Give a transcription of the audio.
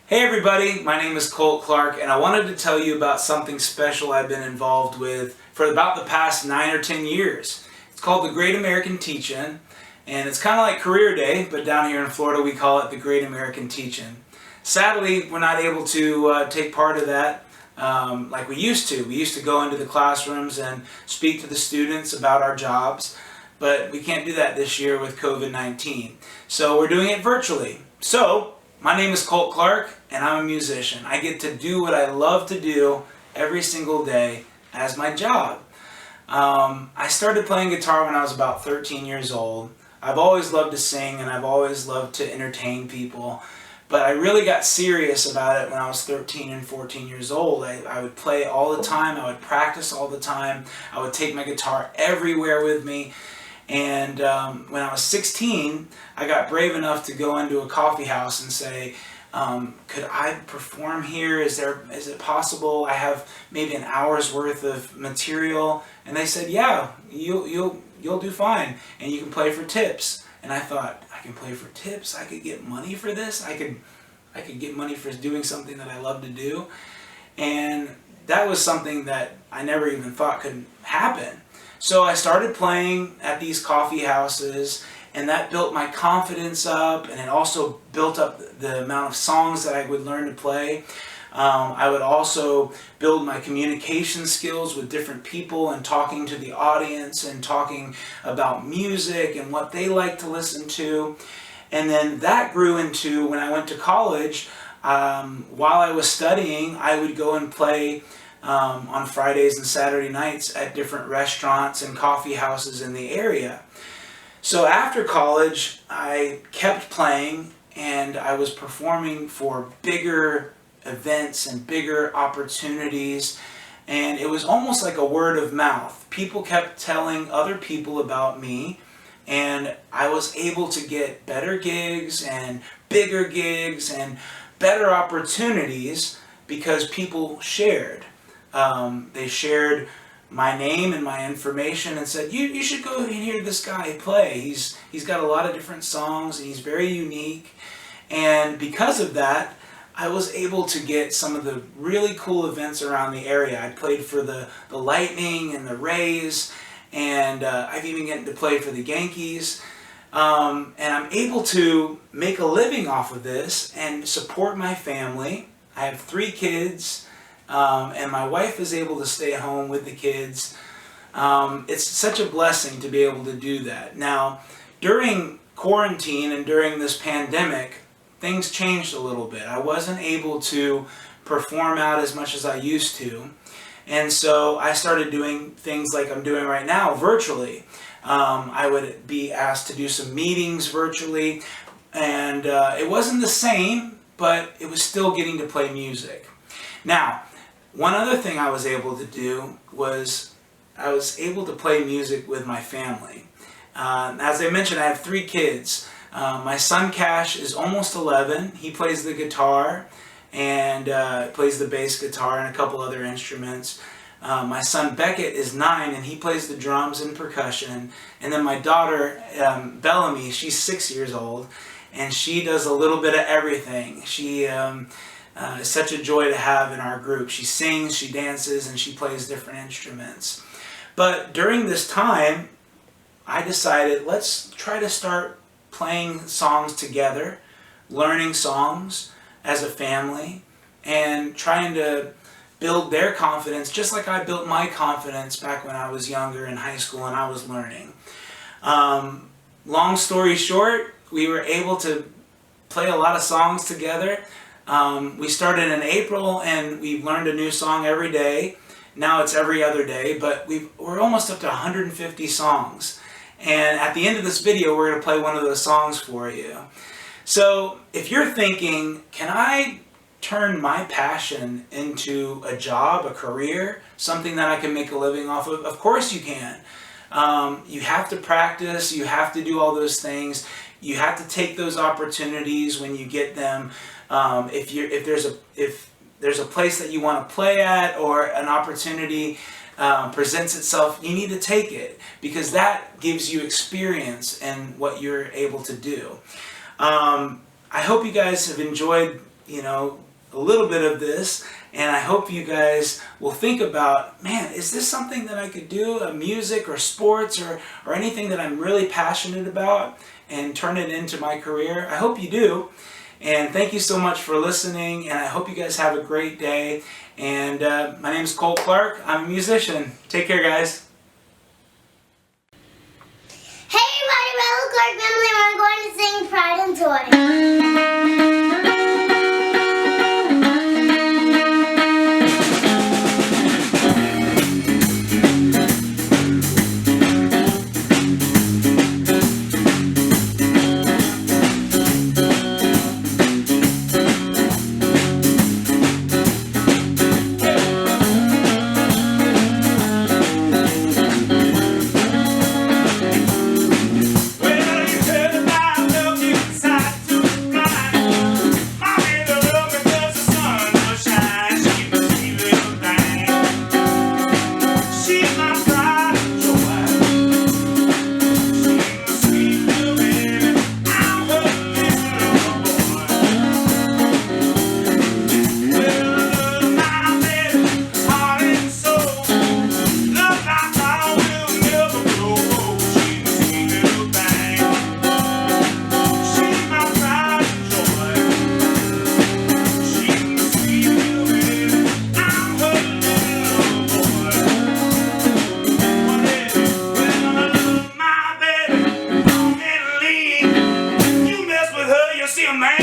Hey everybody, my name is Colt Clark and I wanted to tell you about something special I've been involved with for about the past 9 or 10 years. It's called the Great American Teach-In, and it's kind of like Career Day, but down here in Florida we call it the Great American Teach-In. Sadly, we're not able to take part of that like we used to. We used to go into the classrooms and speak to the students about our jobs, but we can't do that this year with COVID-19. So we're doing it virtually. So, my name is Colt Clark and I'm a musician. I get to do what I love to do every single day as my job. I started playing guitar when I was about 13 years old. I've always loved to sing and I've always loved to entertain people. But I really got serious about it when I was 13 and 14 years old. I would play all the time, I would practice all the time, I would take my guitar everywhere with me. And when I was 16, I got brave enough to go into a coffee house and say, could I perform here? Is it possible? I have maybe an hour's worth of material. And they said, yeah, you'll do fine. And you can play for tips. And I thought, I can play for tips? I could get money for this? I could get money for doing something that I love to do. And that was something that I never even thought could happen. So I started playing at these coffee houses, and that built my confidence up, and it also built up the amount of songs that I would learn to play. I would also build my communication skills with different people and talking to the audience and talking about music and what they like to listen to. And then that grew into, when I went to college, while I was studying, I would go and play on Fridays and Saturday nights at different restaurants and coffee houses in the area. So after college, I kept playing and I was performing for bigger events and bigger opportunities, and it was almost like a word of mouth. People kept telling other people about me, and I was able to get better gigs and bigger gigs and better opportunities because people shared. They shared my name and my information and said, you should go and hear this guy play. He's got a lot of different songs and he's very unique. And because of that, I was able to get some of the really cool events around the area. I played for the Lightning and the Rays, and I've even gotten to play for the Yankees. And I'm able to make a living off of this and support my family. I have 3 kids. And my wife is able to stay home with the kids. It's such a blessing to be able to do that. Now, during quarantine and during this pandemic, things changed a little bit. I wasn't able to perform out as much as I used to. And so I started doing things like I'm doing right now virtually. I would be asked to do some meetings virtually. And it wasn't the same, but it was still getting to play music. Now, one other thing I was able to do was I was able to play music with my family. As I mentioned, I have 3 kids. My son Cash is almost 11. He plays the guitar and plays the bass guitar and a couple other instruments. My son Beckett is 9 and he plays the drums and percussion. And then my daughter Bellamy, she's 6 years old and she does a little bit of everything. She it's such a joy to have in our group. She sings, she dances, and she plays different instruments. But during this time, I decided, let's try to start playing songs together, learning songs as a family, and trying to build their confidence, just like I built my confidence back when I was younger in high school and I was learning. Long story short, we were able to play a lot of songs together. We started in April and we've learned a new song every day. Now it's every other day, but we're almost up to 150 songs. And at the end of this video, we're going to play one of those songs for you. So if you're thinking, can I turn my passion into a job, a career, something that I can make a living off of? Of course you can. You have to practice, you have to do all those things. You have to take those opportunities when you get them. If there's a place that you want to play at or an opportunity presents itself, you need to take it because that gives you experience in what you're able to do. I hope you guys have enjoyed a little bit of this, and I hope you guys will think about, man, is this something that I could do, music or sports or anything that I'm really passionate about, and turn it into my career? I hope you do. And thank you so much for listening, and I hope you guys have a great day. And my name is Colt Clark. I'm a musician. Take care, guys. Hey everybody, we're the Clark family. We're going to sing Pride and Joy. See a man.